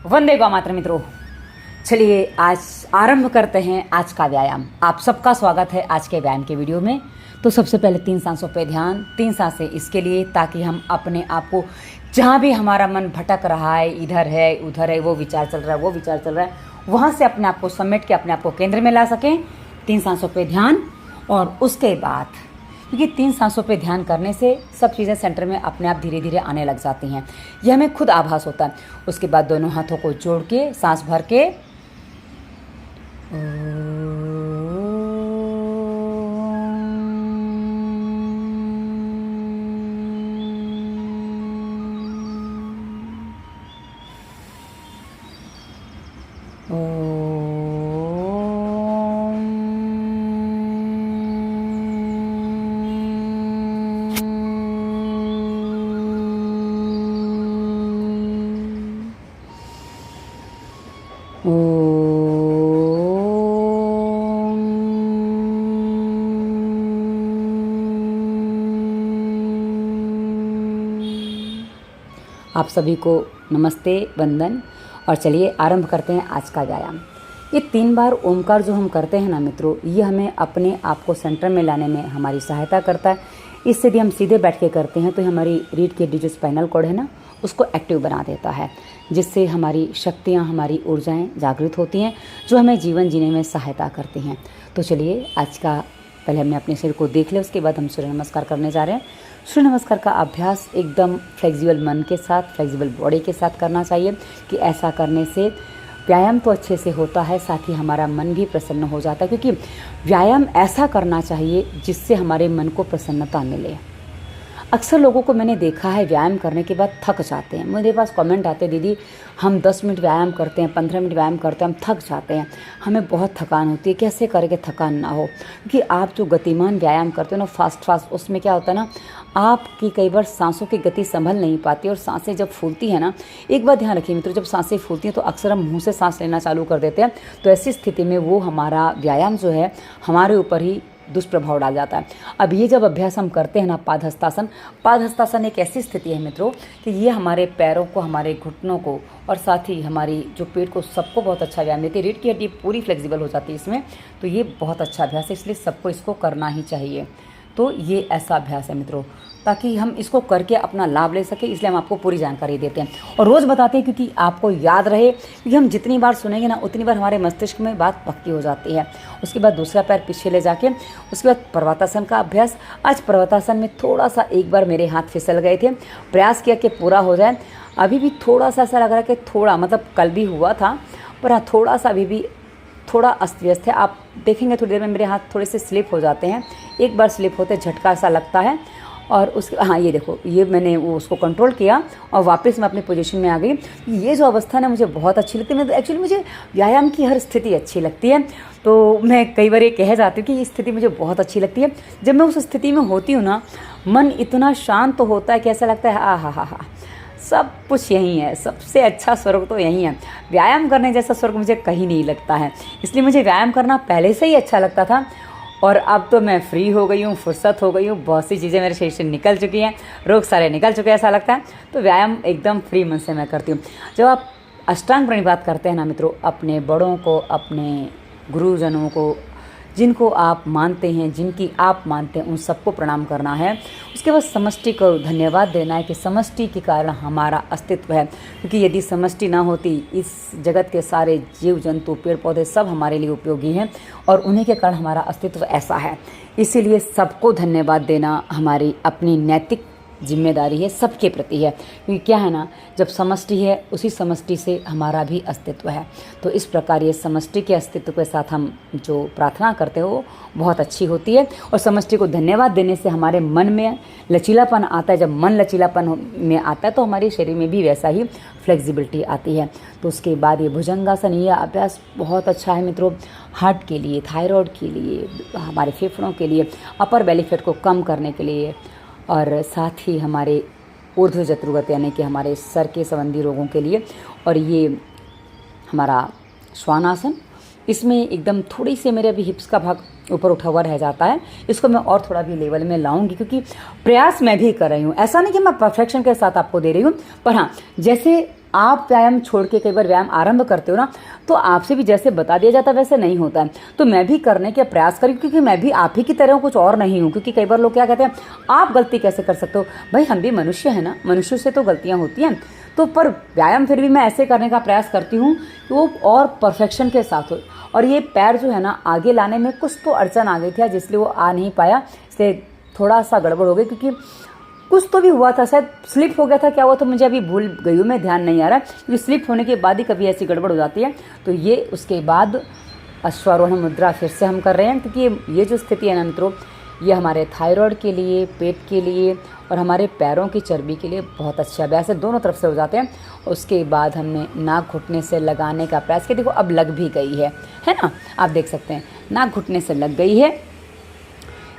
वंदे गौ मातरम मित्रों। चलिए आज आरंभ करते हैं आज का व्यायाम। आप सबका स्वागत है आज के व्यायाम के वीडियो में। तो सबसे पहले 3 सांसों पे ध्यान, 3 सांसें इसके लिए ताकि हम अपने आप को जहाँ भी हमारा मन भटक रहा है, इधर है उधर है, वो विचार चल रहा है वो विचार चल रहा है, वहाँ से अपने आप को समेट के अपने आप को केंद्र में ला सकें। 3 सांसों पे ध्यान और उसके बाद क्योंकि 3 सांसों पे ध्यान करने से सब चीज़ें सेंटर में अपने आप धीरे धीरे आने लग जाती हैं। यह हमें खुद आभास होता है। उसके बाद दोनों हाथों को जोड़ के सांस भर के आप सभी को नमस्ते वंदन। और चलिए आरंभ करते हैं आज का व्यायाम। ये 3 बार ओमकार जो हम करते हैं ना मित्रों, ये हमें अपने आप को सेंटर में लाने में हमारी सहायता करता है। इससे यदि हम सीधे बैठ के करते हैं तो हमारी रीढ़ की हड्डी जो स्पाइनल कॉर्ड है ना, उसको एक्टिव बना देता है, जिससे हमारी शक्तियाँ, हमारी ऊर्जाएं जागृत होती हैं, जो हमें जीवन जीने में सहायता करती हैं। तो चलिए आज का पहले हमने अपने शरीर को देख लिया, उसके बाद हम सूर्य नमस्कार करने जा रहे हैं। सूर्य नमस्कार का अभ्यास एकदम फ्लेक्सिबल मन के साथ, फ्लेक्सिबल बॉडी के साथ करना चाहिए कि ऐसा करने से व्यायाम तो अच्छे से होता है, साथ ही हमारा मन भी प्रसन्न हो जाता है। क्योंकि व्यायाम ऐसा करना चाहिए जिससे हमारे मन को प्रसन्नता मिले। अक्सर लोगों को मैंने देखा है व्यायाम करने के बाद थक जाते हैं। मेरे पास कमेंट आते हैं, दीदी हम 10 मिनट व्यायाम करते हैं, 15 मिनट व्यायाम करते हैं, हम थक जाते हैं, हमें बहुत थकान होती है, कैसे करके थकान ना हो। क्योंकि आप जो गतिमान व्यायाम करते हो ना, फास्ट, उसमें क्या होता है ना, आपकी कई बार सांसों की गति संभल नहीं पाती और सांसें जब फूलती है ना, एक बात ध्यान रखिए मित्रों, जब सांसें फूलती हैं तो अक्सर हम मुँह से सांस लेना चालू कर देते हैं। तो ऐसी स्थिति में वो हमारा व्यायाम जो है हमारे ऊपर ही दुष्प्रभाव डाल जाता है। अब ये जब अभ्यास हम करते हैं ना, पादहस्तासन एक ऐसी स्थिति है मित्रों कि ये हमारे पैरों को, हमारे घुटनों को और साथ ही हमारी जो पेट को, सबको बहुत अच्छा व्यायाम देती है। रीढ़ की हड्डी पूरी फ्लेक्सिबल हो जाती है इसमें। तो ये बहुत अच्छा अभ्यास है, इसलिए सबको इसको करना ही चाहिए। तो ये ऐसा अभ्यास है मित्रों, ताकि हम इसको करके अपना लाभ ले सकें, इसलिए हम आपको पूरी जानकारी देते हैं और रोज़ बताते हैं, क्योंकि आपको याद रहे। क्योंकि हम जितनी बार सुनेंगे ना, उतनी बार हमारे मस्तिष्क में बात पक्की हो जाती है। उसके बाद दूसरा पैर पीछे ले जाके, उसके बाद पर्वतासन का अभ्यास। आज पर्वतासन में थोड़ा सा एक बार मेरे हाथ फिसल गए थे, प्रयास किया कि पूरा हो जाए। अभी भी थोड़ा सा ऐसा लग रहा है कि थोड़ा, मतलब कल भी हुआ था, पर हाँ थोड़ा सा अभी भी थोड़ा अस्त व्यस्त है। आप देखेंगे थोड़ी देर में मेरे हाथ थोड़े से स्लिप हो जाते हैं, एक बार स्लिप होते झटका सा लगता है। और उसके हाँ ये देखो, ये मैंने वो उसको कंट्रोल किया और वापस मैं अपनी पोजीशन में आ गई। ये जो अवस्था ना मुझे बहुत अच्छी लगती है। एक्चुअली मुझे व्यायाम की हर स्थिति अच्छी लगती है। तो मैं कई बार ये कह जाती हूँ कि ये स्थिति मुझे बहुत अच्छी लगती है। जब मैं उस स्थिति में होती हूँ ना, मन इतना शांत तो होता है कि ऐसा लगता है हा, सब कुछ यहीं है, सबसे अच्छा स्वर्ग तो यहीं है। व्यायाम करने जैसा स्वर्ग मुझे कहीं नहीं लगता है। इसलिए मुझे व्यायाम करना पहले से ही अच्छा लगता था और अब तो मैं फ्री हो गई हूँ, फुर्सत हो गई हूँ, बहुत सी चीज़ें मेरे शरीर से निकल चुकी हैं, रोग सारे निकल चुके हैं ऐसा लगता है। तो व्यायाम एकदम फ्री मन से मैं करती हूँ। जब आप अष्टांग प्रणिपात करते हैं ना मित्रों, अपने बड़ों को, अपने गुरुजनों को, जिनको आप मानते हैं, जिनकी आप मानते हैं, उन सबको प्रणाम करना है। उसके बाद समष्टि को धन्यवाद देना है कि समष्टि के कारण हमारा अस्तित्व है। क्योंकि यदि समष्टि ना होती, इस जगत के सारे जीव जंतु, पेड़ पौधे सब हमारे लिए उपयोगी हैं और उन्हीं के कारण हमारा अस्तित्व ऐसा है। इसीलिए सबको धन्यवाद देना हमारी अपनी नैतिक जिम्मेदारी है, सबके प्रति है। क्योंकि क्या है ना, जब समष्टि है, उसी समष्टि से हमारा भी अस्तित्व है। तो इस प्रकार ये समष्टि के अस्तित्व के साथ हम जो प्रार्थना करते हो वो बहुत अच्छी होती है। और समष्टि को धन्यवाद देने से हमारे मन में लचीलापन आता है। जब मन लचीलापन में आता है तो हमारे शरीर में भी वैसा ही फ्लेक्सिबिलिटी आती है। तो उसके बाद ये भुजंगासन, यह अभ्यास बहुत अच्छा है मित्रों, हार्ट के लिए, थायराइड के लिए, हमारे फेफड़ों के लिए, अपर बेली फैट को कम करने के लिए और साथ ही हमारे ऊर्ध्व जत्रुगत यानी कि हमारे सर के संबंधी रोगों के लिए। और ये हमारा श्वानासन, इसमें एकदम थोड़ी सी मेरे अभी हिप्स का भाग ऊपर उठा हुआ रह जाता है। इसको मैं और थोड़ा भी लेवल में लाऊंगी, क्योंकि प्रयास मैं भी कर रही हूँ। ऐसा नहीं कि मैं परफेक्शन के साथ आपको दे रही हूँ, पर हाँ, जैसे आप व्यायाम छोड़ के कई बार व्यायाम आरंभ करते हो ना, तो आपसे भी जैसे बता दिया जाता है वैसे नहीं होता है। तो मैं भी करने के प्रयास करी, क्योंकि मैं भी आप ही की तरह हूँ, कुछ और नहीं हूँ। क्योंकि कई बार लोग क्या कहते हैं, आप गलती कैसे कर सकते हो? भाई हम भी मनुष्य हैं ना, मनुष्य से तो गलतियाँ होती हैं। तो पर व्यायाम फिर भी मैं ऐसे करने का प्रयास करती हूँ कि वो और परफेक्शन के साथ हो। और ये पैर जो है ना, आगे लाने में कुछ तो अड़चन आ गई थी, जिसलिए वो आ नहीं पाया, इसलिए थोड़ा सा गड़बड़ हो गई। क्योंकि कुछ तो भी हुआ था, शायद स्लिप हो गया था, क्या हुआ तो मुझे अभी भूल गई हूँ मैं, ध्यान नहीं आ रहा। क्योंकि स्लिप होने के बाद ही कभी ऐसी गड़बड़ हो जाती है। तो ये उसके बाद अश्वारोहण मुद्रा फिर से हम कर रहे हैं, क्योंकि ये जो स्थिति है ना मित्रों, ये हमारे थायराइड के लिए, पेट के लिए और हमारे पैरों की चर्बी के लिए बहुत अच्छा अभ्यास है, दोनों तरफ से हो जाते हैं। उसके बाद हमने नाक घुटने से लगाने का प्रयास किया। देखो अब लग भी गई है ना, आप देख सकते हैं नाक घुटने से लग गई है,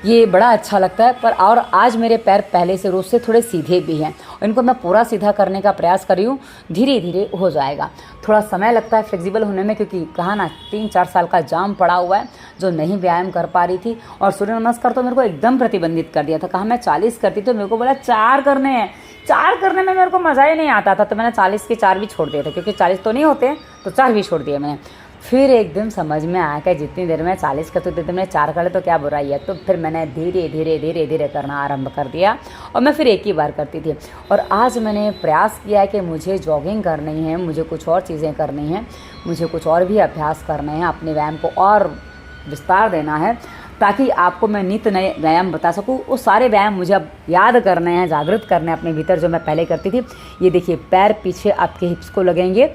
ये बड़ा अच्छा लगता है। पर और आज मेरे पैर पहले से रोज से थोड़े सीधे भी हैं, और इनको मैं पूरा सीधा करने का प्रयास कर रही हूँ, धीरे धीरे हो जाएगा। थोड़ा समय लगता है फ्लेक्सिबल होने में, क्योंकि कहा ना 3-4 साल का जाम पड़ा हुआ है, जो नहीं व्यायाम कर पा रही थी। और सूर्य नमस्कार तो मेरे को एकदम प्रतिबंधित कर दिया था, कहा मैं 40 करती, तो मेरे को बोला 4 करने हैं। 4 करने में मेरे को मज़ा ही नहीं आता था, तो मैंने 40 के 4 भी छोड़ दिए थे, क्योंकि 40 तो नहीं होते, तो 4 भी छोड़ दिए मैंने। फिर एकदम समझ में आया कि जितनी देर में 40 करती थी, तो मैंने 4 कर ले तो क्या बुराई है। तो फिर मैंने धीरे धीरे धीरे धीरे करना आरंभ कर दिया, और मैं फिर एक ही बार करती थी। और आज मैंने प्रयास किया है कि मुझे जॉगिंग करनी है, मुझे कुछ और चीज़ें करनी हैं, मुझे कुछ और भी अभ्यास करने हैं, अपने व्यायाम को और विस्तार देना है, ताकि आपको मैं नित्य नए व्यायाम बता सकूं। वो सारे व्यायाम मुझे अब याद करने हैं, जागृत करने हैं अपने भीतर, जो मैं पहले करती थी। ये देखिए, पैर पीछे आपके हिप्स को लगेंगे,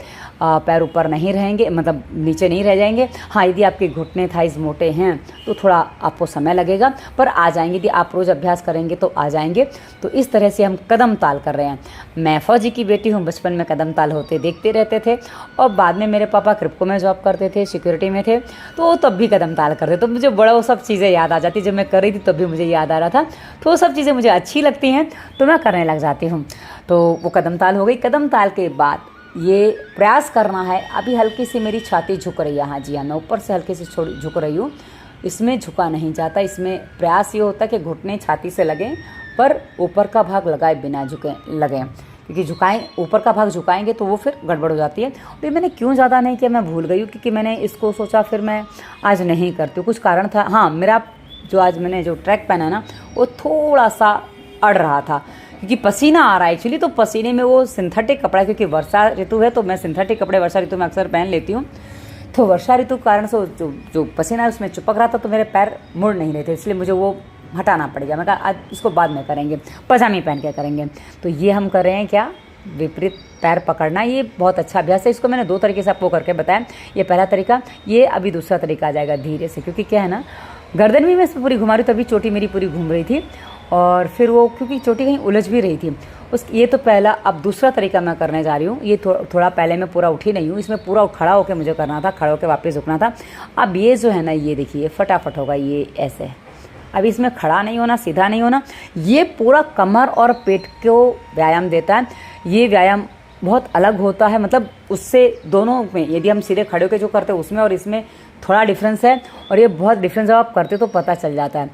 पैर ऊपर नहीं रहेंगे, मतलब नीचे नहीं रह जाएंगे। हाँ, यदि आपके घुटने थाइज मोटे हैं तो थोड़ा आपको समय लगेगा, पर आ जाएंगे। यदि आप रोज़ अभ्यास करेंगे तो आ जाएंगे। तो इस तरह से हम कदम ताल कर रहे हैं। मैं फौजी की बेटी हूँ, बचपन में कदम ताल होते देखते रहते थे, और बाद में मेरे पापा क्रिप्को में जॉब करते थे, सिक्योरिटी में थे, तो तब भी कदम ताल करते। तो मुझे बड़ा वो सब चीज़ें याद आ जाती, जब मैं कर रही थी तब भी मुझे याद आ रहा था। तो वो सब चीज़ें मुझे अच्छी लगती हैं, तो मैं करने लग जाती हूँ। तो वो कदम ताल हो गई। कदम ताल के बाद ये प्रयास करना है, अभी हल्की सी मेरी छाती झुक रही है। हाँ जी हाँ, मैं ऊपर से हल्की सी झुक रही हूँ, इसमें झुका नहीं जाता। इसमें प्रयास ये होता है कि घुटने छाती से लगें, पर ऊपर का भाग लगाए बिना झुके लगें, क्योंकि झुकाएं, ऊपर का भाग झुकाएंगे तो वो फिर गड़बड़ हो जाती है। और ये मैंने क्यों ज़्यादा नहीं किया, मैं भूल गई हूँ, क्योंकि मैंने इसको सोचा फिर मैं आज नहीं करती हूँ, कुछ कारण था। हाँ, मेरा जो आज मैंने जो ट्रैक पहना ना, वो थोड़ा सा अड़ रहा था, क्योंकि पसीना आ रहा है एक्चुअली। तो पसीने में वो सिंथेटिक कपड़ा, क्योंकि वर्षा ऋतु है तो मैं सिंथेटिक कपड़े वर्षा ऋतु में अक्सर पहन लेती हूँ। तो वर्षा ऋतु के कारण से जो पसीना है उसमें चिपक रहा था, तो मेरे पैर मुड़ नहीं रहे थे, इसलिए मुझे वो हटाना पड़ गया। मैं कहा आज इसको बाद में करेंगे, पजामी पहन के करेंगे। तो ये हम कर रहे हैं क्या, विपरीत पैर पकड़ना। ये बहुत अच्छा अभ्यास है। इसको मैंने 2 तरीके से आपको करके बताया। ये पहला तरीका, ये अभी दूसरा तरीका आ जाएगा धीरे से, क्योंकि क्या है ना, गर्दन भी मैं इसमें पूरी घुमा रही हूँ, तभी चोटी मेरी पूरी घूम रही थी, और फिर वो क्योंकि चोटी कहीं उलझ भी रही थी ये तो पहला। अब दूसरा तरीका मैं करने जा रही हूँ। ये थोड़ा पहले मैं पूरा उठी नहीं हूँ, इसमें पूरा खड़ा होकर मुझे करना था, खड़ा होकर वापस झुकना था। अब ये जो है ना, ये देखिए फटाफट होगा, ये ऐसे। अब इसमें खड़ा नहीं होना, सीधा नहीं होना, ये पूरा कमर और पेट को व्यायाम देता है। ये व्यायाम बहुत अलग होता है, मतलब उससे दोनों में, यदि हम सीधे खड़े होकर जो करते हैं उसमें और इसमें थोड़ा डिफरेंस है, और ये बहुत डिफरेंस जब आप करते तो पता चल जाता है।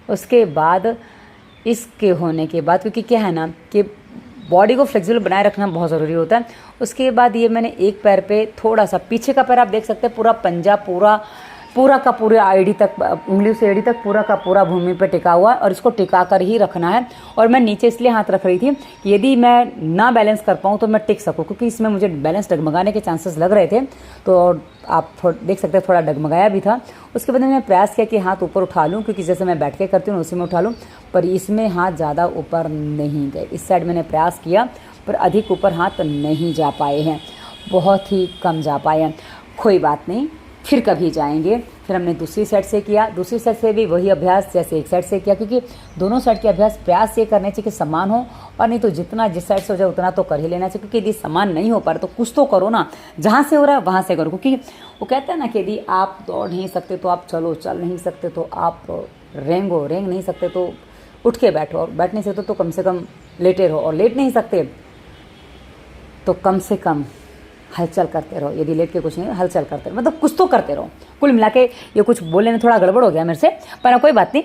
उसके बाद इसके होने के बाद, क्योंकि क्या है ना कि बॉडी को फ्लेक्सिबल बनाए रखना बहुत ज़रूरी होता है। उसके बाद ये मैंने एक पैर पे थोड़ा सा पीछे का पैर, आप देख सकते हैं पूरा पंजा पूरा का पूरा एड़ी तक, उंगली से एड़ी तक पूरा का पूरा भूमि पे टिका हुआ है, और इसको टिका कर ही रखना है। और मैं नीचे इसलिए हाथ रख रही थी कि यदि मैं ना बैलेंस कर पाऊँ तो मैं टिक सकूँ, क्योंकि इसमें मुझे बैलेंस डगमगाने के चांसेस लग रहे थे। तो आप देख सकते हैं थोड़ा डगमगाया भी था। उसके बाद मैंने प्रयास किया कि हाथ ऊपर उठा लूँ, क्योंकि जैसे मैं बैठ के करती हूँ उसी में उठा लूँ, पर इसमें हाथ ज़्यादा ऊपर नहीं गए। इस साइड मैंने प्रयास किया, पर अधिक ऊपर हाथ नहीं जा पाए हैं, बहुत ही कम जा पाए हैं। कोई बात नहीं, फिर कभी जाएंगे। फिर हमने दूसरी साइड से किया, दूसरी साइड से भी वही अभ्यास जैसे एक साइड से किया, क्योंकि दोनों साइड के अभ्यास प्रयास ये करने चाहिए कि समान हो, और नहीं तो जितना जिस साइड से हो जाए उतना तो कर ही लेना चाहिए। क्योंकि यदि समान नहीं हो पा रहा तो कुछ तो करो ना, जहाँ से हो रहा है वहाँ से करो। क्योंकि वो कहते हैं ना कि यदि आप दौड़ नहीं सकते तो आप चलो, चल नहीं सकते तो आप रेंग नहीं सकते तो उठ के बैठो, और बैठ नहीं सकते तो कम से कम लेटे रहो, और लेट नहीं सकते तो कम से कम हलचल करते रहो। यदि लेट के कुछ नहीं, हलचल करते रहो, मतलब कुछ तो करते रहो। कुल मिला के ये कुछ बोलने में थोड़ा गड़बड़ हो गया मेरे से, पर कोई बात नहीं,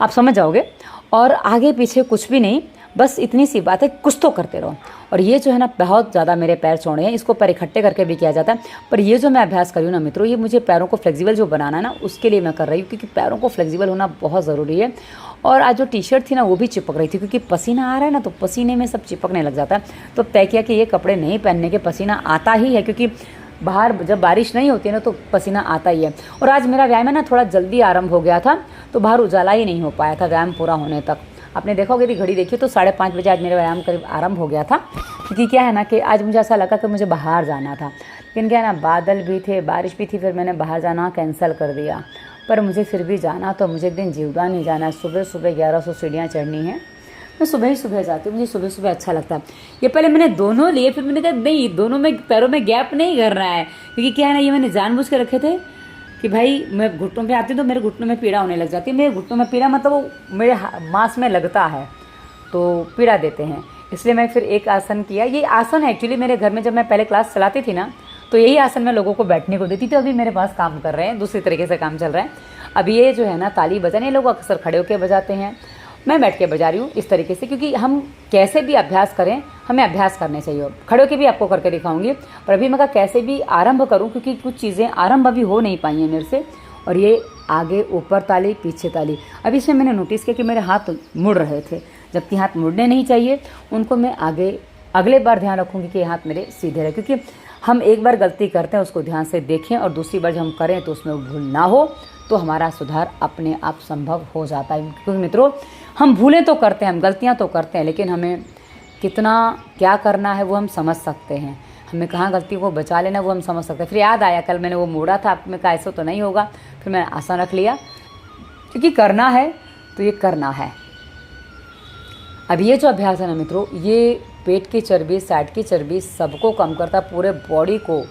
आप समझ जाओगे। और आगे पीछे कुछ भी नहीं, बस इतनी सी बात है, कुछ तो करते रहो। और ये जो है ना बहुत ज़्यादा मेरे पैर चौड़े हैं, इसको पैर इकट्ठे करके भी किया जाता है। पर ये जो मैं अभ्यास कर रही हूँ ना मित्रों, ये मुझे पैरों को फ्लेक्सिबल जो बनाना है ना, उसके लिए मैं कर रही हूँ, क्योंकि पैरों को फ्लेक्सिबल होना बहुत ज़रूरी है। और आज जो टी शर्ट थी ना वो भी चिपक रही थी, क्योंकि पसीना आ रहा है ना, तो पसीने में सब चिपकने लग जाता है। तो तय किया कि ये कपड़े नहीं पहनने के, पसीना आता ही है, क्योंकि बाहर जब बारिश नहीं होती है ना तो पसीना आता ही है। और आज मेरा व्यायाम है ना थोड़ा जल्दी आरंभ हो गया था, तो बाहर उजाला ही नहीं हो पाया था व्यायाम पूरा होने तक। आपने देखा होगा यदि घड़ी देखी तो 5:30 बजे आज मेरा व्यायाम करीब आरंभ हो गया था, क्योंकि क्या है ना कि आज मुझे ऐसा लगा कि मुझे बाहर जाना था, लेकिन क्या है ना बादल भी थे, बारिश भी थी, फिर मैंने बाहर जाना कैंसिल कर दिया। पर मुझे फिर भी जाना, तो मुझे एक दिन जीवदान नहीं जाना है। सुबह सुबह 1100 सीढ़ियाँ चढ़नी है, मैं सुबह ही सुबह जाती हूँ, मुझे सुबह सुबह अच्छा लगता है। ये पहले मैंने दोनों लिए, फिर मैंने कहा नहीं, दोनों में पैरों में गैप नहीं कर रहा है, क्योंकि क्या है ना ये मैंने जानबूझ के रखे थे कि भाई मैं घुटनों पे आती हूँ तो मेरे घुटनों में पीड़ा होने लग जाती है। मेरे घुटनों में पीड़ा मतलब वो मेरे मांस में लगता है तो पीड़ा देते हैं, इसलिए मैं फिर एक आसन किया। ये आसन है एक्चुअली मेरे घर में जब मैं पहले क्लास चलाती थी ना, तो यही आसन मैं लोगों को बैठने को देती थी। अभी मेरे पास काम कर रहे हैं, दूसरी तरीके से काम चल रहा है। अभी ये जो है ना ताली बजाने, लोग अक्सर खड़े होकर बजाते हैं, मैं बैठ के बजा रही हूँ इस तरीके से, क्योंकि हम कैसे भी अभ्यास करें, हमें अभ्यास करने चाहिए। खड़े होकर भी आपको करके दिखाऊंगी, पर अभी मैं कहा कैसे भी आरंभ करूँ, क्योंकि कुछ चीज़ें आरंभ अभी हो नहीं पाई हैं मेरे से। और ये आगे ऊपर ताली पीछे ताली, अभी इसमें मैंने नोटिस किया कि मेरे हाथ मुड़ रहे थे, जबकि हाथ मुड़ने नहीं चाहिए, उनको मैं आगे अगले बार ध्यान रखूँगी कि हाथ मेरे सीधे रहे। क्योंकि हम एक बार गलती करते हैं उसको ध्यान से देखें, और दूसरी बार जब हम करें तो उसमें भूल ना हो, तो हमारा सुधार अपने आप संभव हो जाता है। क्योंकि मित्रों हम भूलें तो करते हैं, हम गलतियां तो करते हैं, लेकिन हमें कितना क्या करना है वो हम समझ सकते हैं, हमें कहाँ गलती को बचा लेना वो हम समझ सकते हैं। फिर याद आया कल मैंने वो मोड़ा था, मैं कहा ऐसा तो नहीं होगा, फिर मैंने आसान रख लिया, क्योंकि करना है तो ये करना है। अब ये जो अभ्यास है ना मित्रों, ये पेट की चर्बी, साइड की चर्बी सबको कम करता है, पूरे बॉडी को,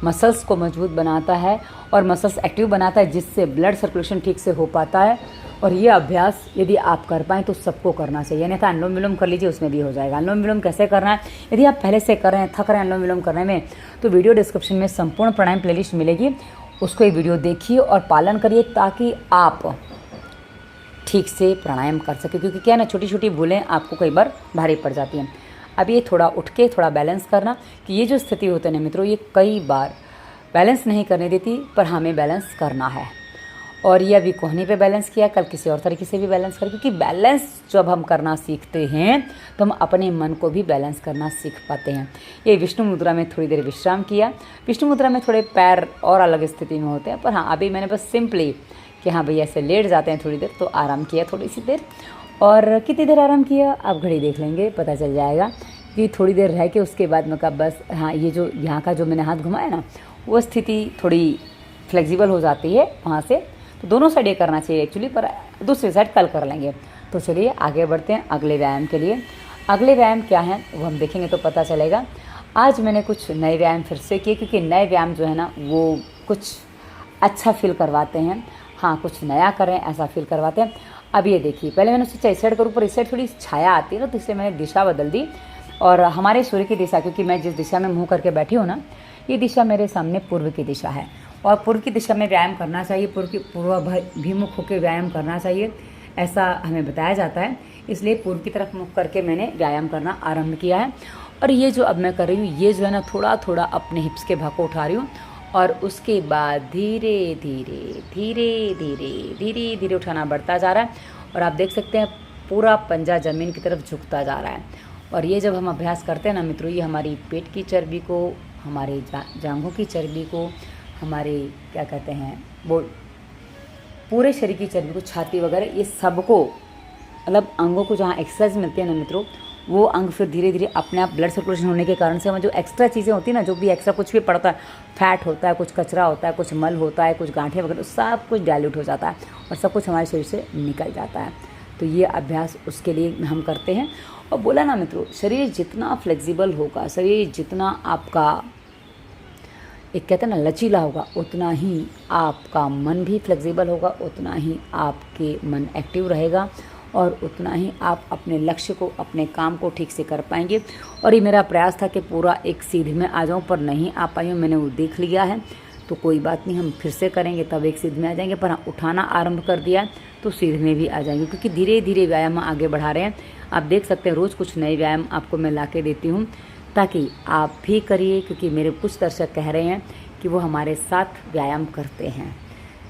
मसल्स को मजबूत बनाता है और मसल्स एक्टिव बनाता है, जिससे ब्लड सर्कुलेशन ठीक से हो पाता है। और ये अभ्यास यदि आप कर पाएँ तो सबको करना चाहिए, नहीं तो अनुलोम विलोम कर लीजिए, उसमें भी हो जाएगा। अनुलोम विलोम कैसे करना है, यदि आप पहले से कर रहे हैं, थक रहे हैं अनुलोम विलोम करने में, तो वीडियो डिस्क्रिप्शन में संपूर्ण प्राणायाम प्लेलिस्ट मिलेगी, उसको एक वीडियो देखिए और पालन करिए, ताकि आप ठीक से प्राणायाम कर सके। क्योंकि क्या है ना छोटी छोटी भूलें आपको कई बार भारी पड़ जाती हैं। अब ये थोड़ा उठ के थोड़ा बैलेंस करना, कि ये जो स्थिति होती है ना मित्रों, ये कई बार बैलेंस नहीं करने देती, पर हमें बैलेंस करना है। और ये अभी कोहनी पे बैलेंस किया, कल किसी और तरीके से भी बैलेंस करें, क्योंकि बैलेंस जब हम करना सीखते हैं तो हम अपने मन को भी बैलेंस करना सीख पाते हैं। ये विष्णु मुद्रा में थोड़ी देर विश्राम किया। विष्णु मुद्रा में थोड़े पैर और अलग स्थिति में होते हैं, पर हाँ अभी मैंने बस सिंपली कि हाँ भैया ऐसे लेट जाते हैं थोड़ी देर, तो आराम किया थोड़ी सी देर। और कितनी देर आराम किया आप घड़ी देख लेंगे, पता चल जाएगा। कि थोड़ी देर रह के उसके बाद मैं कहा बस हाँ, ये जो यहाँ का जो मैंने हाथ घुमाया ना, वो स्थिति थोड़ी फ्लेक्सिबल हो जाती है वहाँ से। तो दोनों साइड ये करना चाहिए एक्चुअली, पर दूसरी साइड कल कर लेंगे। तो चलिए आगे बढ़ते हैं अगले व्यायाम के लिए। अगले व्यायाम क्या है वो हम देखेंगे तो पता चलेगा। आज मैंने कुछ नए व्यायाम फिर से किए, क्योंकि नए व्यायाम जो है ना वो कुछ अच्छा फील करवाते हैं। हाँ, कुछ नया करें ऐसा फील करवाते हैं। अब ये देखिए, पहले मैंने सोचा इस साइड करूँ, पर इस साइड थोड़ी छाया आती है ना, तो इसलिए मैंने दिशा बदल दी। और हमारे सूर्य की दिशा, क्योंकि मैं जिस दिशा में मुँह करके बैठी हूँ ना, ये दिशा मेरे सामने पूर्व की दिशा है, और पूर्व की दिशा में व्यायाम करना चाहिए, पूर्वाभिमुख होकर व्यायाम करना चाहिए, ऐसा हमें बताया जाता है। इसलिए पूर्व की तरफ मुख करके मैंने व्यायाम करना आरंभ किया है। और ये जो अब मैं कर रही हूँ, ये जो है ना थोड़ा थोड़ा अपने हिप्स के भाग को उठा रही हूँ, और उसके बाद धीरे धीरे धीरे धीरे धीरे धीरे उठाना बढ़ता जा रहा है। और आप देख सकते हैं पूरा पंजा ज़मीन की तरफ झुकता जा रहा है। और ये जब हम अभ्यास करते हैं ना मित्रों, ये हमारी पेट की चर्बी को, हमारे जांघों की चर्बी को, हमारे क्या कहते हैं वो पूरे शरीर की चर्बी को, छाती वगैरह, ये सबको, मतलब अंगों को जहाँ एक्सरसाइज मिलती है ना मित्रों, वो अंग फिर धीरे धीरे अपने आप ब्लड सर्कुलेशन होने के कारण से हमें जो एक्स्ट्रा चीज़ें होती है ना, जो भी एक्स्ट्रा कुछ भी पड़ता है, फैट होता है, कुछ कचरा होता है, कुछ मल होता है, कुछ गांठें वगैरह, सब कुछ डाइल्यूट हो जाता है और सब कुछ हमारे शरीर से निकल जाता है। तो ये अभ्यास उसके लिए हम करते हैं। और बोला ना मित्रों, शरीर जितना फ्लेक्सिबल होगा, शरीर जितना आपका एक कहते हैं ना लचीला होगा, उतना ही आपका मन भी फ्लेक्सिबल होगा, उतना ही आपके मन एक्टिव रहेगा, और उतना ही आप अपने लक्ष्य को, अपने काम को ठीक से कर पाएंगे। और ये मेरा प्रयास था कि पूरा एक सीधे में आ जाऊं, पर नहीं आ पाई हूँ, मैंने वो देख लिया है। तो कोई बात नहीं, हम फिर से करेंगे तब एक सीध में आ जाएंगे। पर हाँ, उठाना आरंभ कर दिया तो सीध में भी आ जाएंगे, क्योंकि धीरे धीरे व्यायाम आगे बढ़ा रहे हैं। आप देख सकते हैं रोज़ कुछ नए व्यायाम आपको मैं ला के देती हूँ, ताकि आप भी करिए, क्योंकि मेरे कुछ दर्शक कह रहे हैं कि वो हमारे साथ व्यायाम करते हैं।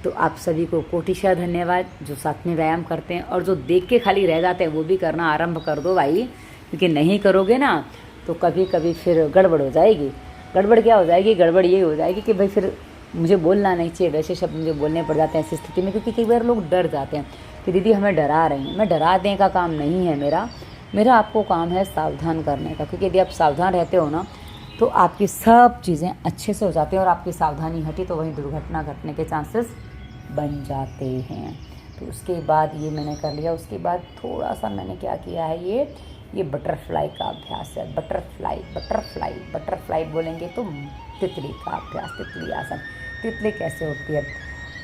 तो आप सभी को कोटिशा धन्यवाद जो साथ में व्यायाम करते हैं, और जो देख के खाली रह जाते हैं वो भी करना आरंभ कर दो भाई, क्योंकि नहीं करोगे ना तो कभी कभी फिर गड़बड़ हो जाएगी। गड़बड़ क्या हो जाएगी? गड़बड़ ये हो जाएगी कि भाई फिर मुझे बोलना नहीं चाहिए, वैसे शब्द मुझे बोलने पड़ जाते हैं ऐसी स्थिति में, क्योंकि कई बार लोग डर जाते हैं कि दीदी हमें डरा रही हैं। मैं डरा देने का काम नहीं है मेरा आपको काम है सावधान करने का, क्योंकि यदि आप सावधान रहते हो ना तो आपकी सब चीज़ें अच्छे से हो जाती हैं, और आपकी सावधानी हटी तो वहीं दुर्घटना घटने के चांसेस बन जाते हैं। तो उसके बाद ये मैंने कर लिया। उसके बाद थोड़ा सा मैंने क्या किया है, ये बटरफ्लाई का अभ्यास है। बटरफ्लाई बोलेंगे तो तितली का अभ्यास, तितली आसन। तितली कैसे उठती है,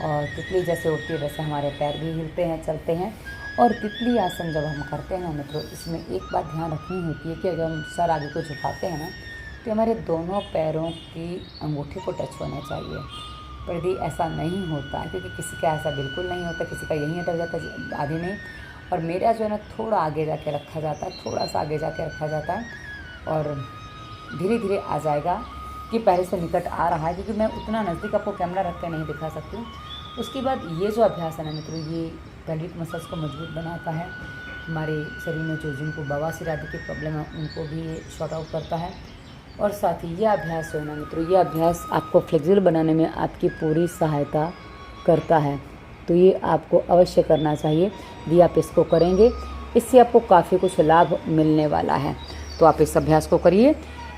और तितली जैसे उठती है वैसे हमारे पैर भी हिलते हैं, चलते हैं। और तितली आसन जब हम करते हैं ना मित्रों, इसमें एक बात ध्यान रखनी होती है कि अगर हम सर आगे को झुकाते हैं ना तो हमारे दोनों पैरों की अंगूठे को टच होना चाहिए। पर यदि ऐसा नहीं होता है, क्योंकि किसी का ऐसा बिल्कुल नहीं होता, किसी का यहीं अटक जाता है आधे में, और मेरा जो है ना थोड़ा आगे जाके रखा जाता है, थोड़ा सा आगे जाके रखा जाता है, और धीरे धीरे आ जाएगा कि पहले से निकट आ रहा है, क्योंकि मैं उतना नज़दीक आपको कैमरा रख के नहीं दिखा सकती। उसके बाद ये जो अभ्यास है ना मित्रों, ये पेल्विक मसल्स को मजबूत बनाता है। हमारे शरीर में जो जिनको बवासीर आदि की प्रॉब्लम है उनको भी ये शॉर्ट आउट करता है। और साथ ही ये अभ्यास जो है ना मित्रों, ये अभ्यास आपको फ्लेक्सिबल बनाने में आपकी पूरी सहायता करता है। तो ये आपको अवश्य करना चाहिए। यदि आप इसको करेंगे, इससे आपको काफ़ी कुछ लाभ मिलने वाला है। तो आप इस अभ्यास को करिए,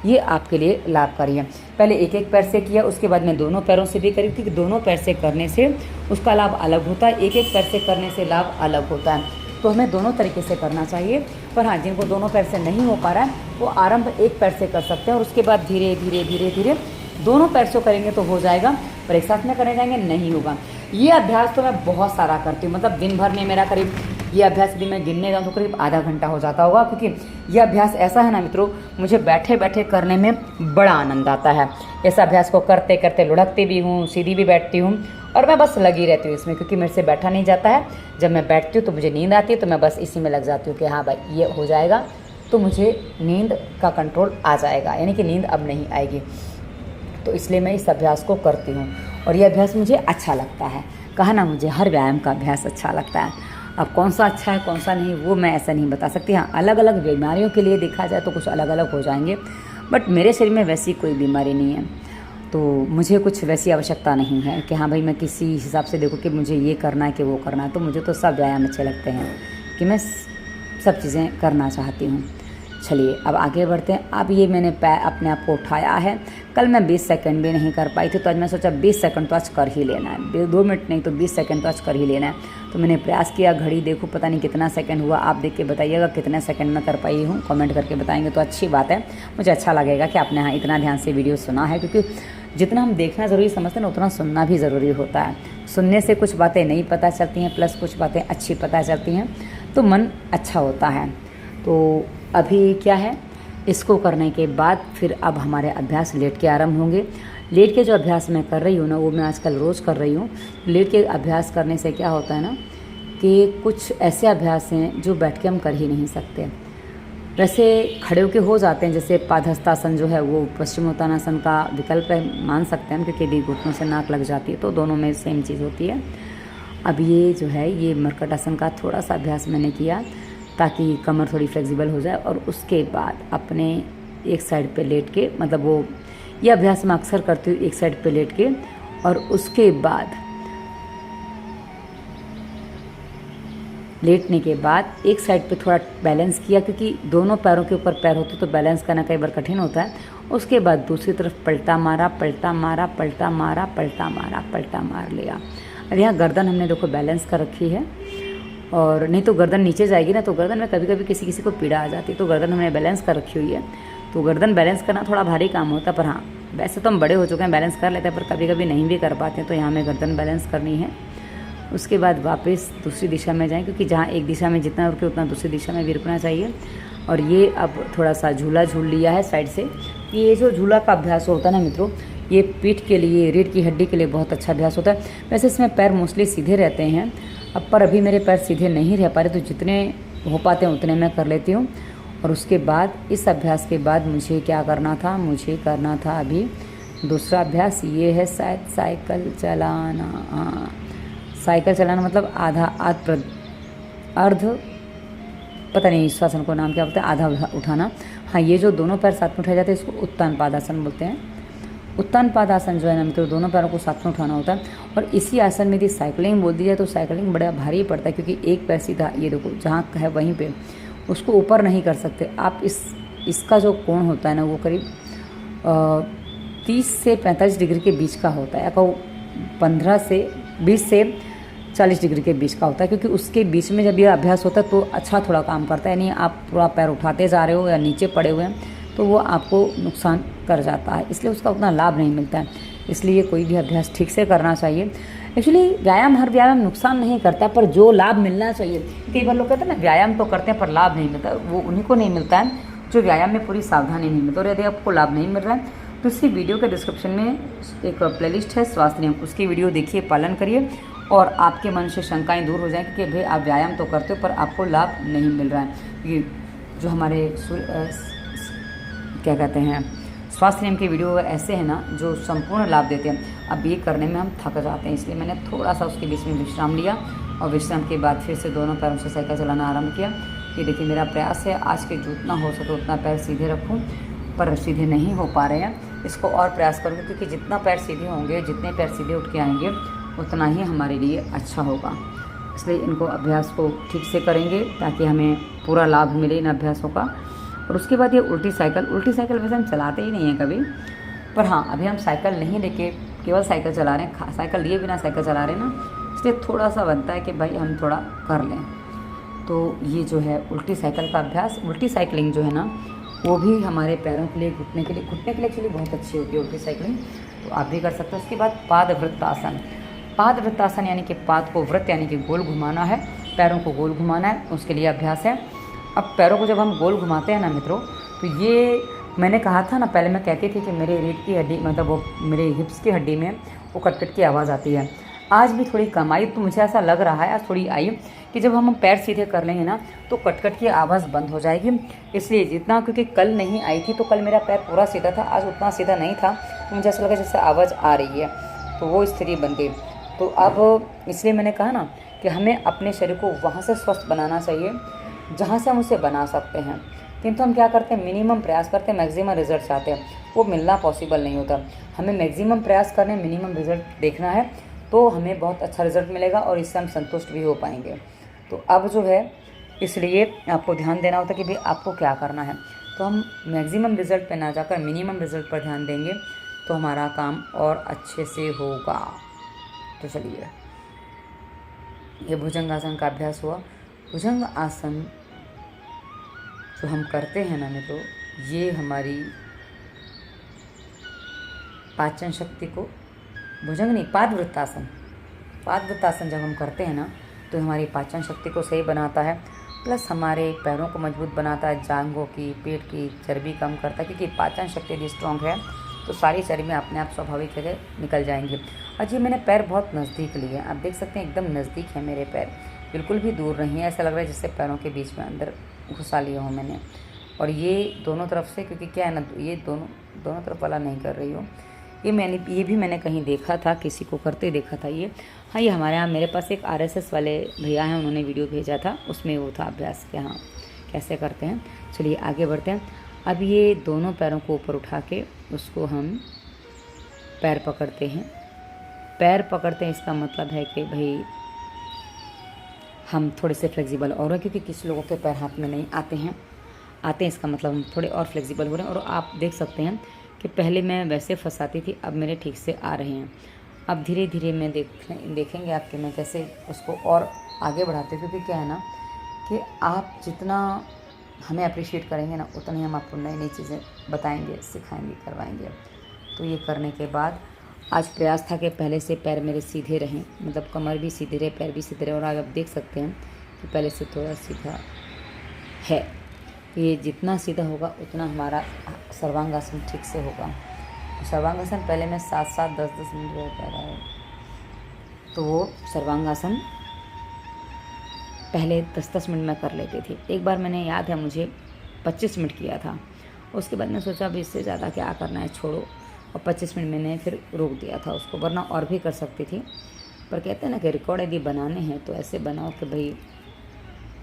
ये आपके लिए लाभकारी है। पहले एक एक पैर से किया, उसके बाद मैं दोनों पैरों से भी करी, क्योंकि दोनों पैर से करने से उसका लाभ अलग होता है, एक एक पैर से करने से लाभ अलग होता है। तो हमें दोनों तरीके से करना चाहिए। पर हाँ, जिनको दोनों पैर से नहीं हो पा रहा है वो आरंभ एक पैर से कर सकते हैं, और उसके बाद धीरे धीरे धीरे धीरे दोनों पैर से करेंगे तो हो जाएगा। पर एक साथ में करने जाएंगे नहीं होगा। ये अभ्यास तो मैं बहुत सारा करती हूँ, मतलब दिन भर में मेरा करीब ये अभ्यास यदि मैं गिनने जाऊँ तो करीब आधा घंटा हो जाता होगा, क्योंकि यह अभ्यास ऐसा है ना मित्रों, मुझे बैठे बैठे करने में बड़ा आनंद आता है। इस अभ्यास को करते करते लुढ़कती भी हूँ, सीधी भी बैठती हूँ, और मैं बस लगी रहती हूँ इसमें, क्योंकि मेरे से बैठा नहीं जाता है। जब मैं बैठती हूँ तो मुझे नींद आती है, तो मैं बस इसी में लग जाती हूँ कि हाँ भाई ये हो जाएगा तो मुझे नींद का कंट्रोल आ जाएगा, यानी कि नींद अब नहीं आएगी। तो इसलिए मैं इस अभ्यास को करती हूँ, और ये अभ्यास मुझे अच्छा लगता है। कहा ना, मुझे हर व्यायाम का अभ्यास अच्छा लगता है। अब कौन सा अच्छा है कौन सा नहीं, वो मैं ऐसा नहीं बता सकती। हाँ, अलग अलग बीमारियों के लिए देखा जाए तो कुछ अलग अलग हो जाएंगे, बट मेरे शरीर में वैसी कोई बीमारी नहीं है, तो मुझे कुछ वैसी आवश्यकता नहीं है कि हाँ भाई मैं किसी हिसाब से देखो कि मुझे ये करना है कि वो करना है। तो मुझे तो सब व्यायाम अच्छे लगते हैं कि मैं सब चीज़ें करना चाहती हूँ। चलिए अब आगे बढ़ते हैं। अब ये मैंने पैर अपने आप को उठाया है। कल मैं 20 सेकंड भी नहीं कर पाई थी, तो आज मैं सोचा 20 सेकंड तो आज कर ही लेना है, 2 मिनट नहीं तो 20 सेकंड तो आज कर ही लेना है। तो मैंने प्रयास किया, घड़ी देखो पता नहीं कितना सेकंड हुआ। आप देख के बताइएगा कितने सेकंड में कर पाई हूँ, कमेंट करके बताएंगे तो अच्छी बात है। मुझे अच्छा लगेगा कि आपने हाँ इतना ध्यान से वीडियो सुना है, क्योंकि जितना हम देखना ज़रूरी समझते हैं ना उतना सुनना भी ज़रूरी होता है। सुनने से कुछ बातें नहीं पता चलती हैं, प्लस कुछ बातें अच्छी पता चलती हैं, तो मन अच्छा होता है। तो अभी क्या है, इसको करने के बाद फिर अब हमारे अभ्यास लेट के आरंभ होंगे। लेट के जो अभ्यास मैं कर रही हूँ ना, वो मैं आजकल रोज़ कर रही हूँ। लेट के अभ्यास करने से क्या होता है ना कि कुछ ऐसे अभ्यास हैं जो बैठ के हम कर ही नहीं सकते। वैसे खड़े होके हो जाते हैं, जैसे पादहस्तासन जो है वो पश्चिमोत्तानासन का विकल्प है, मान सकते हैं हम, क्योंकि यदि घुटनों से नाक लग जाती है तो दोनों में सेम चीज़ होती है। अब ये जो है ये मरकटासन का थोड़ा सा अभ्यास मैंने किया ताकि कमर थोड़ी फ्लेक्सिबल हो जाए, और उसके बाद अपने एक साइड पे लेट के, मतलब वो ये अभ्यास मैं अक्सर करती हूँ एक साइड पे लेट के, और उसके बाद लेटने के बाद एक साइड पे थोड़ा बैलेंस किया, क्योंकि दोनों पैरों के ऊपर पैर होते तो बैलेंस करना कई बार कठिन होता है। उसके बाद दूसरी तरफ पलटा मारा, पलटा मारा, पलटा मारा, पलटा मारा, पलटा मार लिया। अब यहाँ गर्दन हमने देखो बैलेंस कर रखी है, और नहीं तो गर्दन नीचे जाएगी ना, तो गर्दन में कभी कभी किसी किसी को पीड़ा आ जाती है, तो गर्दन हमने बैलेंस कर रखी हुई है। तो गर्दन बैलेंस करना थोड़ा भारी काम होता है, पर हाँ वैसे तो हम बड़े हो चुके हैं, बैलेंस कर लेते हैं, पर कभी कभी नहीं भी कर पाते हैं, तो यहाँ हमें गर्दन बैलेंस करनी है। उसके बाद वापस दूसरी दिशा में जाएं, क्योंकि जहाँ एक दिशा में जितना रुके उतना दूसरी दिशा में भी रुकना चाहिए। और ये अब थोड़ा सा झूला झूल लिया है साइड से। ये जो झूला का अभ्यास होता है ना मित्रों, ये पीठ के लिए, रीढ़ की हड्डी के लिए बहुत अच्छा अभ्यास होता है। वैसे इसमें पैर मोस्टली सीधे रहते हैं, पर अभी मेरे पैर सीधे नहीं रह पा रहे, तो जितने हो पाते हैं उतने मैं कर लेती हूँ। और उसके बाद इस अभ्यास के बाद मुझे क्या करना था, मुझे करना था अभी दूसरा अभ्यास। ये है शायद साइकिल चलाना। हाँ, साइकिल चलाना मतलब अर्ध, पता नहीं इस आसन को नाम क्या बोलते हैं, आधा उठाना। हाँ, ये जो दोनों पैर साथ में उठाए जाते हैं इसको उत्तान पादासन बोलते हैं। उत्तान पादासन जो है ना मित्रों, दोनों पैरों को साथ में उठाना होता है। और इसी आसन में यदि साइकिलिंग बोल दी जाए तो साइकिलिंग बड़ा भारी पड़ता है, क्योंकि एक पैर सीधा, ये देखो जहाँ है वहीं पे, उसको ऊपर नहीं कर सकते आप। इसका जो कोण होता है ना वो करीब 30 से 45 डिग्री के बीच का होता है, या 20 से 40 डिग्री के बीच का होता है, क्योंकि उसके बीच में जब ये अभ्यास होता है तो अच्छा थोड़ा काम करता है। नहीं आप पूरा पैर उठाते जा रहे हो या नीचे पड़े हुए हैं तो वो आपको नुकसान कर जाता है, इसलिए उसका उतना लाभ नहीं मिलता है। इसलिए कोई भी अभ्यास ठीक से करना चाहिए। एक्चुअली हर व्यायाम नुकसान नहीं करता, पर जो लाभ मिलना चाहिए, कई बार लोग कहते हैं ना व्यायाम तो करते हैं पर लाभ नहीं मिलता, वो उन्हीं को नहीं मिलता है जो व्यायाम में पूरी सावधानी नहीं मिलती। और यदि आपको लाभ नहीं मिल रहा है तो इसी वीडियो के डिस्क्रिप्शन में एक प्लेलिस्ट है स्वास्थ्य नियम, उसकी वीडियो देखिए, पालन करिए और आपके मन से शंकाएं दूर हो जाएंगी कि भाई आप व्यायाम तो करते हो पर आपको लाभ नहीं मिल रहा है। ये जो हमारे क्या कहते हैं स्वास्थ्य नियम के वीडियो ऐसे हैं ना जो संपूर्ण लाभ देते हैं। अब ये करने में हम थक जाते हैं, इसलिए मैंने थोड़ा सा उसके बीच में विश्राम लिया और विश्राम के बाद फिर से दोनों पैरों से साइकिल चलाना आरंभ किया। ये देखिए मेरा प्रयास है आज के जितना हो सके उतना पैर सीधे रखूं, पर सीधे नहीं हो पा रहे हैं। इसको और प्रयास करूँगी, क्योंकि जितना पैर सीधे होंगे, जितने पैर सीधे उठ के आएंगे उतना ही हमारे लिए अच्छा होगा। इसलिए इनको अभ्यास को ठीक से करेंगे ताकि हमें पूरा लाभ मिले इन अभ्यासों का। और उसके बाद ये उल्टी साइकिल वैसे हम चलाते ही नहीं हैं कभी, पर हाँ अभी हम साइकिल नहीं लेके केवल साइकिल चला रहे हैं, साइकिल लिए बिना साइकिल चला रहे हैं ना, इसलिए थोड़ा सा बनता है कि भाई हम थोड़ा कर लें। तो ये जो है उल्टी साइकिल का अभ्यास, उल्टी साइकिलिंग जो है ना वो भी हमारे पैरों के लिए, घुटने के लिए एक्चुअली बहुत अच्छी होती है उल्टी साइकिलिंग, तो आप भी कर सकते हो। उसके बाद पादवृत्तासन। पादवृत्तासन यानी कि पाद को वृत्त यानी कि गोल घुमाना है, पैरों को गोल घुमाना है, उसके लिए अभ्यास है। अब पैरों को जब हम गोल घुमाते हैं ना मित्रों, तो ये मैंने कहा था ना, पहले मैं कहती थी कि मेरे रीढ़ की हड्डी मतलब वो मेरे हिप्स की हड्डी में वो कट की आवाज़ आती है। आज भी थोड़ी कम आई, तो मुझे ऐसा लग रहा है आज थोड़ी आई कि जब हम पैर सीधे कर लेंगे ना तो कट की आवाज़ बंद हो जाएगी। इसलिए जितना, क्योंकि कल नहीं आई थी तो कल मेरा पैर पूरा सीधा था, आज उतना सीधा नहीं था, तो मुझे ऐसा लगा जैसे आवाज़ आ रही है, तो वो स्थिति बन गई। तो अब इसलिए मैंने कहा ना कि हमें अपने शरीर को वहाँ से स्वस्थ बनाना चाहिए जहाँ से हम उसे बना सकते हैं, किंतु हम क्या करते हैं, मिनिमम प्रयास करते हैं, मैक्सिमम रिजल्ट चाहते हैं, वो मिलना पॉसिबल नहीं होता। हमें मैक्सिमम प्रयास करने, मिनिमम रिजल्ट देखना है, तो हमें बहुत अच्छा रिजल्ट मिलेगा और इससे हम संतुष्ट भी हो पाएंगे। तो अब जो है इसलिए आपको ध्यान देना होता है कि भाई आपको क्या करना है, तो हम मैक्सिमम रिजल्ट पे ना जाकर मिनिमम रिजल्ट पर ध्यान देंगे तो हमारा काम और अच्छे से होगा। तो चलिए, ये भुजंग आसन का अभ्यास हुआ। भुजंग आसन जो हम करते हैं ना मित्रों, ये हमारी पाचन शक्ति को, भुजंग नहीं, पादवृत्तासन जब हम करते हैं ना तो हमारी पाचन शक्ति को सही बनाता है, प्लस हमारे पैरों को मजबूत बनाता है, जांघों की, पेट की चर्बी कम करता है, क्योंकि पाचन शक्ति यदि स्ट्रॉन्ग है तो सारी चर्बी अपने आप स्वाभाविक जगह निकल जाएंगी। और जी मैंने पैर बहुत नज़दीक लिए, आप देख सकते हैं एकदम नज़दीक है मेरे पैर, बिल्कुल भी दूर नहीं है, ऐसा लग रहा है जैसे पैरों के बीच में अंदर घुसा लिया हूँ मैंने। और ये दोनों तरफ से, क्योंकि क्या है ना, ये दोनों तरफ वाला नहीं कर रही हूँ, ये भी मैंने कहीं देखा था, किसी को करते देखा था ये। हाँ, ये हमारे यहाँ मेरे पास एक RSS वाले भैया हैं, उन्होंने वीडियो भेजा था, उसमें वो था अभ्यास कि हाँ कैसे करते हैं। चलिए आगे बढ़ते हैं। अब ये दोनों पैरों को ऊपर उठा के उसको हम पैर पकड़ते हैं। पैर पकड़ते हैं इसका मतलब है कि भाई हम थोड़े से फ्लेक्सिबल और हैं, क्योंकि किसी लोगों के पैर हाथ में नहीं आते हैं, इसका मतलब हम थोड़े और फ्लेक्सिबल हो रहे हैं। और आप देख सकते हैं कि पहले मैं वैसे फंसाती थी, अब मेरे ठीक से आ रहे हैं। अब धीरे धीरे मैं देखेंगे आपके मैं कैसे उसको और आगे बढ़ाते हूँ, क्योंकि क्या है ना कि आप जितना हमें अप्रिशिएट करेंगे ना उतना ही हम आपको नई नई चीज़ें बताएंगे, सिखाएंगे, करवाएंगे। तो ये करने के बाद आज प्रयास था कि पहले से पैर मेरे सीधे रहें, मतलब कमर भी सीधे रहे, पैर भी सीधे रहे। और आज आप देख सकते हैं कि पहले से थोड़ा सीधा है। ये जितना सीधा होगा उतना हमारा सर्वांगासन ठीक से होगा। सर्वांगासन पहले मैं 7-7, 10-10 मिनट कर रहा है, तो वो सर्वांगासन पहले 10-10 मिनट में कर लेती थी। एक बार मैंने, याद है मुझे, 25 मिनट किया था। उसके बाद मैं सोचा अभी इससे ज़्यादा क्या करना है, छोड़ो, और 25 मिनट मैंने फिर रोक दिया था उसको, वरना और भी कर सकती थी। पर कहते हैं ना कि रिकॉर्ड यदि बनाने हैं तो ऐसे बनाओ कि भाई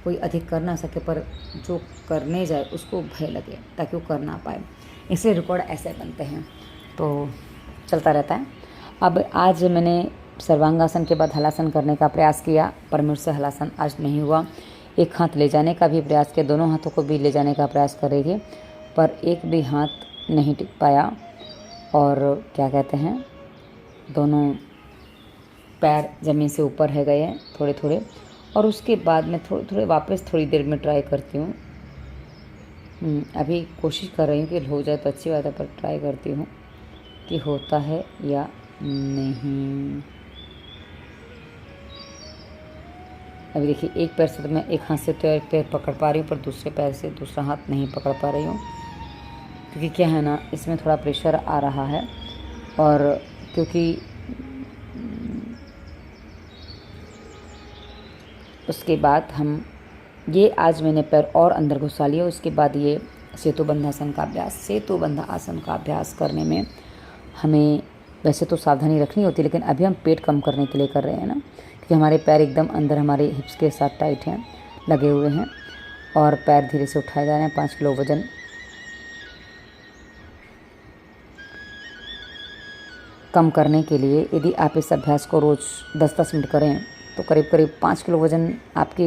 कोई अधिक कर ना सके, पर जो करने जाए उसको भय लगे, ताकि वो कर ना पाए। इसलिए रिकॉर्ड ऐसे बनते हैं, तो चलता रहता है। अब आज मैंने सर्वांगासन के बाद हलासन करने का प्रयास किया, पर मुझसे हलासन आज नहीं हुआ। एक हाथ ले जाने का भी प्रयास किया, दोनों हाथों को भी ले जाने का प्रयास कर रही थी, पर एक भी हाथ नहीं टिक पाया। और क्या कहते हैं, दोनों पैर ज़मीन से ऊपर है गए हैं थोड़े थोड़े। और उसके बाद मैं थोड़े थोड़े वापस थोड़ी देर में ट्राई करती हूँ। अभी कोशिश कर रही हूँ कि हो जाए तो अच्छी बात है, पर ट्राई करती हूँ कि होता है या नहीं। अभी देखिए, एक पैर से तो मैं एक हाथ से तो एक पैर पकड़ पा रही हूँ, पर दूसरे पैर से दूसरा हाथ नहीं पकड़ पा रही हूँ, क्योंकि क्या है ना, इसमें थोड़ा प्रेशर आ रहा है। और क्योंकि उसके बाद हम ये, आज मैंने पैर और अंदर घुसा लिया। उसके बाद ये सेतुबंधासन का अभ्यास, सेतुबंध आसन का अभ्यास करने में हमें वैसे तो सावधानी रखनी होती है, लेकिन अभी हम पेट कम करने के लिए कर रहे हैं ना, क्योंकि हमारे पैर एकदम अंदर हमारे हिप्स के साथ टाइट हैं, लगे हुए हैं, और पैर धीरे से उठाए जा रहे हैं। 5 किलो वजन कम करने के लिए यदि आप इस अभ्यास को रोज़ 10-10 मिनट करें तो करीब करीब 5 किलो वज़न, आपकी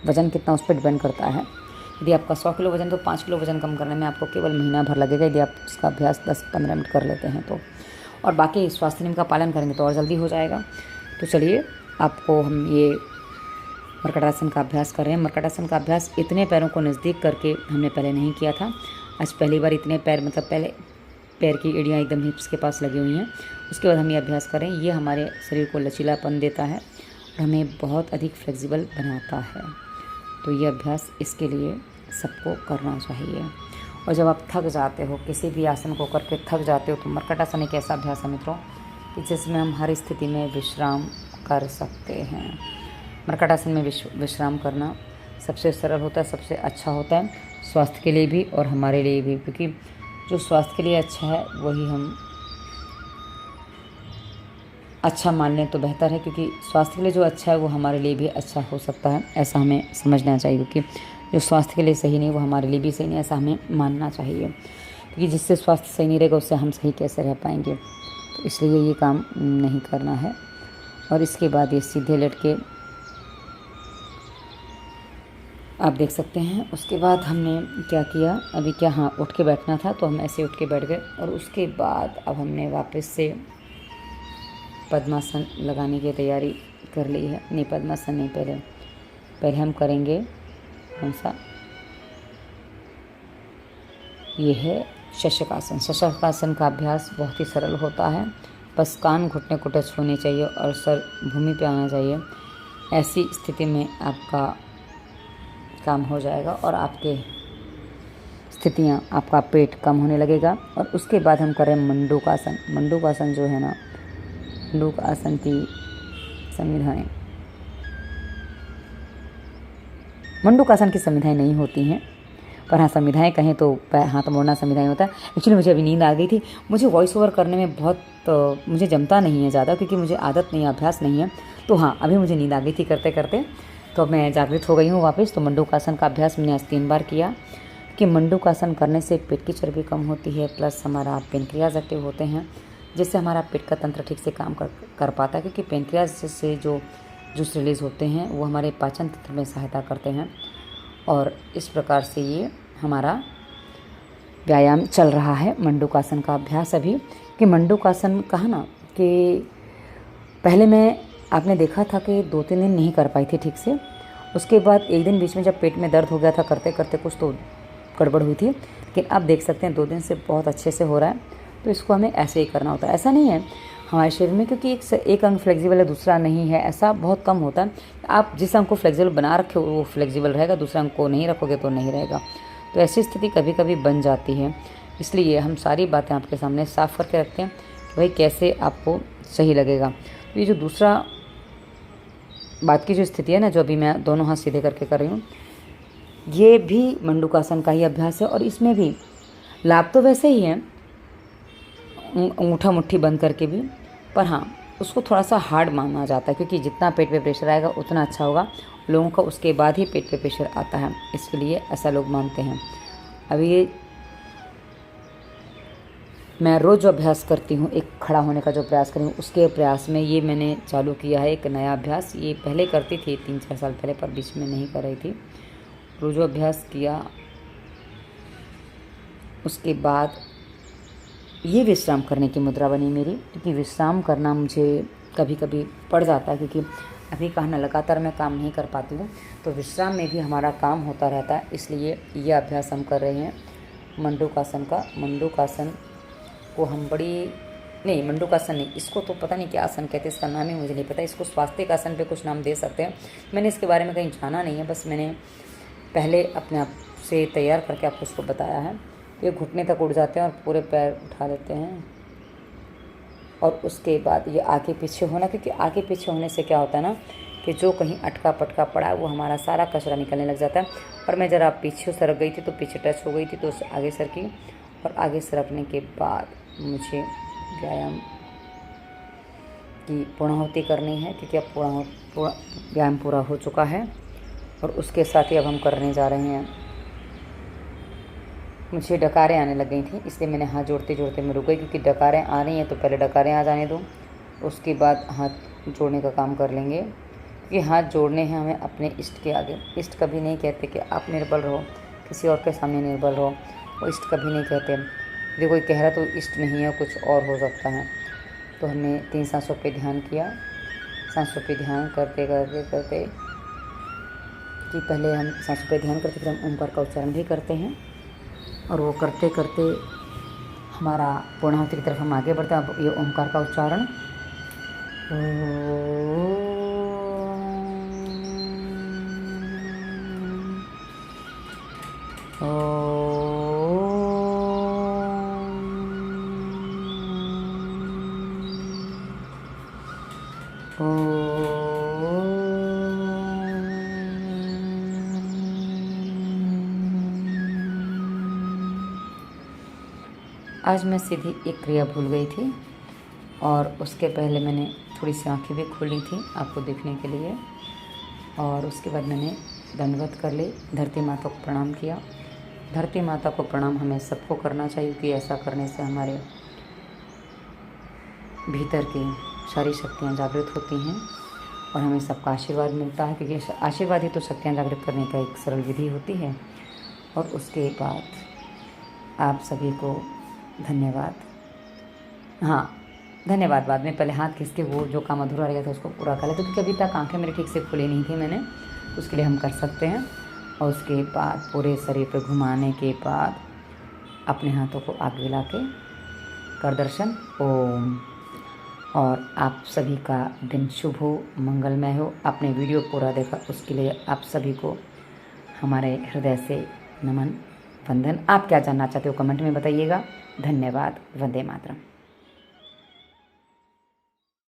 वज़न कितना उस पर डिपेंड करता है। यदि आपका 100 किलो वज़न, तो 5 किलो वज़न कम करने में आपको केवल महीना भर लगेगा, यदि आप उसका अभ्यास 10-15 मिनट कर लेते हैं तो। और बाकी स्वास्थ्य नियम का पालन करेंगे तो और जल्दी हो जाएगा। तो चलिए, आपको हम ये मर्कटासन का अभ्यास कर रहे हैं। मर्कटासन का अभ्यास इतने पैरों को नज़दीक करके हमने पहले नहीं किया था। आज पहली बार इतने पैर, मतलब पहले पैर की एड़ियाँ एकदम हिप्स के पास लगी हुई हैं। उसके बाद हम ये अभ्यास करें। ये हमारे शरीर को लचीलापन देता है और हमें बहुत अधिक फ्लेक्सिबल बनाता है। तो ये अभ्यास, इसके लिए सबको करना चाहिए। और जब आप थक जाते हो, किसी भी आसन को करके थक जाते हो, तो मर्कटासन एक ऐसा अभ्यास है मित्रों कि जिसमें हम हर स्थिति में विश्राम कर सकते हैं। मर्कटासन में विश्राम करना सबसे सरल होता है, सबसे अच्छा होता है, स्वास्थ्य के लिए भी और हमारे लिए भी, क्योंकि जो स्वास्थ्य के लिए अच्छा है वही हम अच्छा मान लें तो बेहतर है, क्योंकि स्वास्थ्य के लिए जो अच्छा है वो हमारे लिए भी अच्छा हो सकता है, ऐसा हमें समझना चाहिए। क्योंकि जो स्वास्थ्य के लिए सही नहीं वो हमारे लिए भी सही नहीं, ऐसा हमें मानना चाहिए। क्योंकि जिससे स्वास्थ्य सही नहीं रहेगा उससे हम सही कैसे रह पाएंगे। तो इसलिए ये काम नहीं करना है। और इसके बाद ये सीधे लेट के आप देख सकते हैं। उसके बाद हमने क्या किया, अभी क्या, हाँ, उठ के बैठना था, तो हम ऐसे उठ के बैठ गए। और उसके बाद अब हमने वापस से पद्मासन लगाने की तैयारी कर ली है। नहीं, पद्मासन नहीं, पहले हम करेंगे कौन सा, ये है शशकासन। शशकासन का अभ्यास बहुत ही सरल होता है। बस कान घुटने को टच होने चाहिए और सर भूमि पे आना चाहिए। ऐसी स्थिति में आपका काम हो जाएगा और आपके स्थितियाँ, आपका पेट कम होने लगेगा। और उसके बाद हम करें मंडूकासन। मंडूकासन जो है ना, मंडूकासन की संविधाएँ, मंडूकासन की संविधाएँ नहीं होती हैं, पर हाँ, संविधाएँ कहें तो हाथ मोड़ना संविधाएँ होता है। एक्चुअली मुझे अभी नींद आ गई थी। मुझे वॉइस ओवर करने में बहुत मुझे जमता नहीं है ज़्यादा, क्योंकि मुझे आदत नहीं है, अभ्यास नहीं है। तो हाँ, अभी मुझे नींद आ गई थी करते करते, तो मैं जागृत हो गई हूँ वापस। तो मंडूकासन का अभ्यास मैंने आज 3 बार किया, कि मंडूकासन करने से पेट की चर्बी कम होती है, प्लस हमारा पेनक्रियाज एक्टिव होते हैं, जिससे हमारा पेट का तंत्र ठीक से काम कर पाता है। क्योंकि पेनक्रियाज से जो जूस रिलीज़ होते हैं वो हमारे पाचन तंत्र में सहायता करते हैं। और इस प्रकार से ये हमारा व्यायाम चल रहा है, मंडूकासन का अभ्यास अभी। कि मंडूकासन कहा ना कि पहले मैं, आपने देखा था कि 2-3 दिन नहीं कर पाई थी ठीक से। उसके बाद एक दिन बीच में जब पेट में दर्द हो गया था करते करते, कुछ तो गड़बड़ हुई थी, लेकिन अब देख सकते हैं 2 दिन से बहुत अच्छे से हो रहा है। तो इसको हमें ऐसे ही करना होता है। ऐसा नहीं है हमारे शरीर में, क्योंकि एक अंग फ्लेक्सिबल है, दूसरा नहीं है, ऐसा बहुत कम होता है। आप जिस अंग को फ्लेक्सिबल बना रखे हो वो फ्लेक्सिबल रहेगा, दूसरा अंग को नहीं रखोगे तो नहीं रहेगा। तो ऐसी स्थिति कभी कभी बन जाती है, इसलिए हम सारी बातें आपके सामने साफ करके रखते हैं कि भाई कैसे आपको सही लगेगा। तो ये जो दूसरा बात की जो स्थिति है ना, जो अभी मैं दोनों हाथ सीधे करके कर रही हूँ, ये भी मंडूकासन का ही अभ्यास है और इसमें भी लाभ तो वैसे ही है अंगूठा मुट्ठी बंद करके भी, पर हाँ उसको थोड़ा सा हार्ड माना जाता है क्योंकि जितना पेट पे प्रेशर आएगा उतना अच्छा होगा लोगों का, उसके बाद ही पेट पे प्रेशर आता है, इसके लिए ऐसा लोग मानते हैं। अभी ये मैं रोज़ जो अभ्यास करती हूँ, एक खड़ा होने का जो प्रयास करी हूँ, उसके प्रयास में ये मैंने चालू किया है एक नया अभ्यास। ये पहले करती थी 3-4 साल पहले, पर बीच में नहीं कर रही थी। रोज़ अभ्यास किया, उसके बाद ये विश्राम करने की मुद्रा बनी मेरी, क्योंकि विश्राम करना मुझे कभी कभी पड़ जाता है, क्योंकि अभी कहा ना लगातार मैं काम नहीं कर पाती हूँ, तो विश्राम में भी हमारा काम होता रहता है। इसलिए ये अभ्यास हम कर रहे हैं मंडूकासन का। मंडूकासन को हम मंडूकासन नहीं, इसको तो पता नहीं क्या आसन कहते हैं, इसका नाम ही मुझे नहीं पता। इसको स्वास्तिक आसन पे कुछ नाम दे सकते हैं, मैंने इसके बारे में कहीं जाना नहीं है, बस मैंने पहले अपने आप से तैयार करके आपको इसको बताया है। ये घुटने तक उड़ जाते हैं और पूरे पैर उठा लेते हैं, और उसके बाद ये आगे पीछे होना, क्योंकि आगे पीछे होने से क्या होता है ना कि जो कहीं अटका पटका पड़ा है वो हमारा सारा कचरा निकलने लग जाता है। और मैं ज़रा पीछे सरक गई थी तो पीछे टच हो गई थी, तो उससे आगे सरकी, और आगे सरकने के बाद मुझे व्यायाम की पूर्णाहुति करनी है, क्योंकि अब व्यायाम पूरा हो चुका है। और उसके साथ ही अब हम करने जा रहे हैं, मुझे डकारें आने लग गई थी, इसलिए मैंने हाथ जोड़ते जोड़ते मैं रुक गई, क्योंकि डकारें आ रही हैं तो पहले डकारें आ जाने दो, उसके बाद हाथ जोड़ने का काम कर लेंगे। क्योंकि हाथ जोड़ने हैं हमें अपने इष्ट के आगे। इष्ट कभी नहीं कहते कि आप निर्बल रहो, किसी और के सामने निर्बल रहो, वो इष्ट कभी नहीं कहते। यदि कोई कह रहा तो इष्ट नहीं है, कुछ और हो सकता है। तो हमने 3 सांसों पे ध्यान किया, सांसों पे ध्यान करते करते करते कि पहले हम सांसों पे ध्यान करते, फिर हम ओंकार का उच्चारण भी करते हैं, और वो करते करते हमारा पूर्णाहुति की तरफ हम आगे बढ़ते हैं। अब ये ओंकार का उच्चारण आज मैं सीधी एक क्रिया भूल गई थी, और उसके पहले मैंने थोड़ी सी आँखें भी खोली थी आपको देखने के लिए, और उसके बाद मैंने दंडवत कर ली, धरती माता को प्रणाम किया। धरती माता को प्रणाम हमें सबको करना चाहिए, क्योंकि ऐसा करने से हमारे भीतर की सारी शक्तियाँ जागृत होती हैं और हमें सबका आशीर्वाद मिलता है, क्योंकि आशीर्वाद ही तो शक्तियाँ जागृत करने का एक सरल विधि होती है। और उसके बाद आप सभी को धन्यवाद। हाँ, धन्यवाद बाद में, पहले हाथ खींच के वो जो काम अधूरा रह गया था उसको पूरा कर लेते, क्योंकि अभी तक आंखें मेरी ठीक से खुली नहीं थी मैंने, उसके लिए हम कर सकते हैं। और उसके बाद पूरे शरीर पर घुमाने के बाद अपने हाथों को आगे ला के कर दर्शन ओम। और आप सभी का दिन शुभ हो, मंगलमय हो। आपने वीडियो पूरा देखा उसके लिए आप सभी को हमारे हृदय से नमन, वंदन। आप क्या जानना चाहते हो कमेंट में बताइएगा। धन्यवाद। वंदे मातरम।